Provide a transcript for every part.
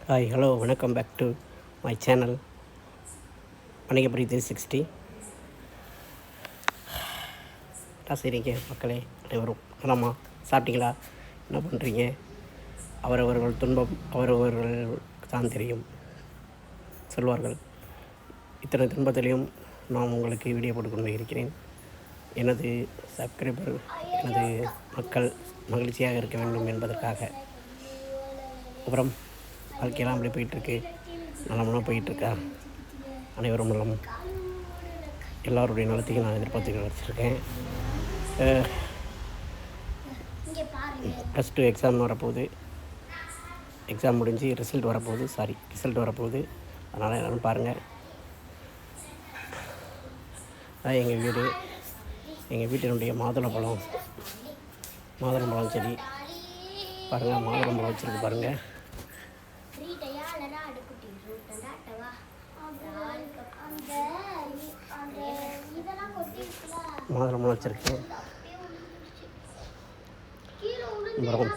Hi hello வணக்கம் back to my channel வணிகபுரி 360. என்ன செய்கிறீங்க மக்களே? அனைவரும் நலமா? சாப்பிட்டீங்களா? என்ன பண்ணுறீங்க? அவரவர்கள் துன்பம் அவரவர்கள் தான் தெரியும் சொல்வார்கள். இத்தனை துன்பத்திலையும் நான் உங்களுக்கு வீடியோ போட்டு கொண்டு இருக்கிறேன். எனது சப்ஸ்கிரைபர், எனது மக்கள் மகிழ்ச்சியாக இருக்க வேண்டும் என்பதற்காக. அப்புறம் வாழ்க்கையெல்லாம் அப்படி போயிட்டுருக்கு, நலமாக போயிட்டுருக்கா? அனைவரும் நலம். எல்லோருடைய நலத்தையும் நான் எதிர்பார்த்து வச்சுருக்கேன். +2 எக்ஸாம் வரப்போகுது. எக்ஸாம் முடிஞ்சு ரிசல்ட் வரப்போகுது. அதனால் எல்லோரும் பாருங்கள். அதான் எங்கள் வீட்டினுடைய மாதுளம்பழம் செடி பாருங்கள். மாதுளம்பழம் வச்சுருக்கு பாருங்கள். மாதுளம்பழம் வச்சுருக்கேன். மரம்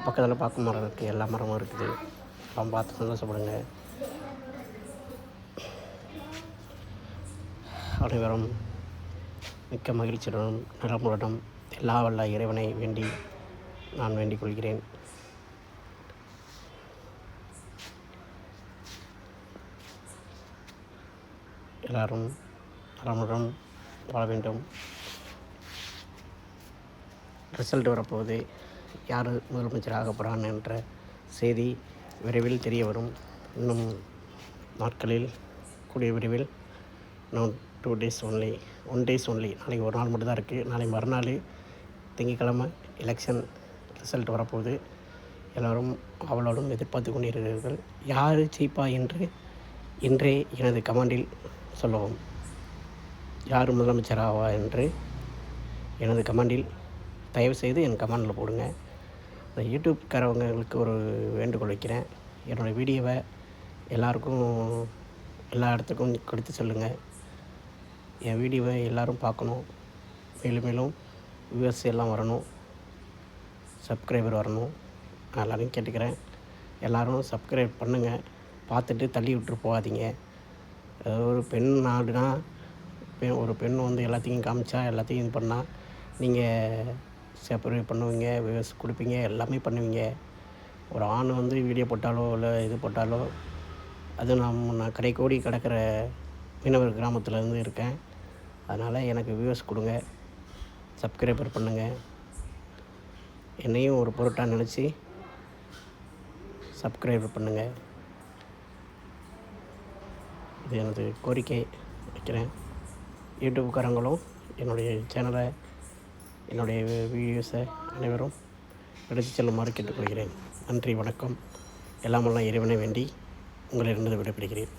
பக்கத்தில் பார்க்க மரம் இருக்குது, எல்லா மரமும் இருக்குது. எல்லாம் பார்த்து சந்தோஷப்படுங்க. அனைவரும் மிக்க மகிழ்ச்சியுடன் நலமுடன் எல்லா வல்ல இறைவனை வேண்டி நான் வேண்டிக் கொள்கிறேன். எல்லாரும் நலமுடன் வாழ வேண்டும். ரிசல்ட் வரப்போகுது. யார் முதலமைச்சர் ஆக போகிறான் என்ற செய்தி விரைவில் தெரிய வரும். இன்னும் நாட்களில் கூடிய விரைவில் இன்னும் 2 days only, 1 days only. நாளைக்கு ஒரு நாள் மட்டும்தான் இருக்குது. நாளை மறுநாள் திங்கட்கிழமை எலெக்ஷன் ரிசல்ட் வரப்போகுது. எல்லோரும் அவளோடும் எதிர்பார்த்து கொண்டிருக்கிறீர்கள். யார் ஜெயிப்பா என்று இன்றே எனது கமெண்டில் சொல்லவும். யார் முதலமைச்சர் ஆவா என்று எனது கமெண்டில் தயவுசெய்து என் கமெண்டில் போடுங்க. இந்த யூடியூப்காரவங்களுக்கு ஒரு வேண்டுகோள் வைக்கிறேன். என்னோடய வீடியோவை எல்லாருக்கும் எல்லா இடத்துக்கும் கொடுத்து சொல்லுங்கள். என் வீடியோவை எல்லோரும் பார்க்கணும். மேலும் மேலும் வியூவர்ஸ் எல்லாம் வரணும், சப்ஸ்கிரைபர் வரணும். நான் எல்லோரையும் கேட்டுக்கிறேன். எல்லோரும் சப்ஸ்கிரைப் பண்ணுங்கள். பார்த்துட்டு தள்ளி விட்டு போகாதீங்க. ஒரு பெண் நாடுனா ஒரு பெண் வந்து எல்லாத்தையும் காமிச்சா, எல்லாத்தையும் இது பண்ணால் நீங்கள் சப்ஸ்கிரைப் பண்ணுவீங்க, வியூவர்ஸ் கொடுப்பீங்க, எல்லாமே பண்ணுவீங்க. ஒரு ஆண் வந்து வீடியோ போட்டாலோ இல்லை இது போட்டாலோ, அது நான் கடைக்கோடி கிடக்கிற மீனவர் கிராமத்துலேருந்து இருக்கேன். அதனால் எனக்கு வியூவர்ஸ் கொடுங்க, சப்ஸ்கிரைபர் பண்ணுங்கள். என்னையும் ஒரு பொருட்டாக நினச்சி சப்ஸ்கிரைபர் பண்ணுங்கள். இது எனது கோரிக்கை வைக்கிறேன். யூடியூப்காரங்களும் என்னுடைய சேனலை, என்னுடைய வீடியோஸை அனைவரும் எடுத்து செல்லுமாறு கேட்டுக்கொள்கிறேன். நன்றி, வணக்கம். எல்லாமெல்லாம் இறைவனை வேண்டி உங்களிடமிருந்து விடைபெறுகிறேன்.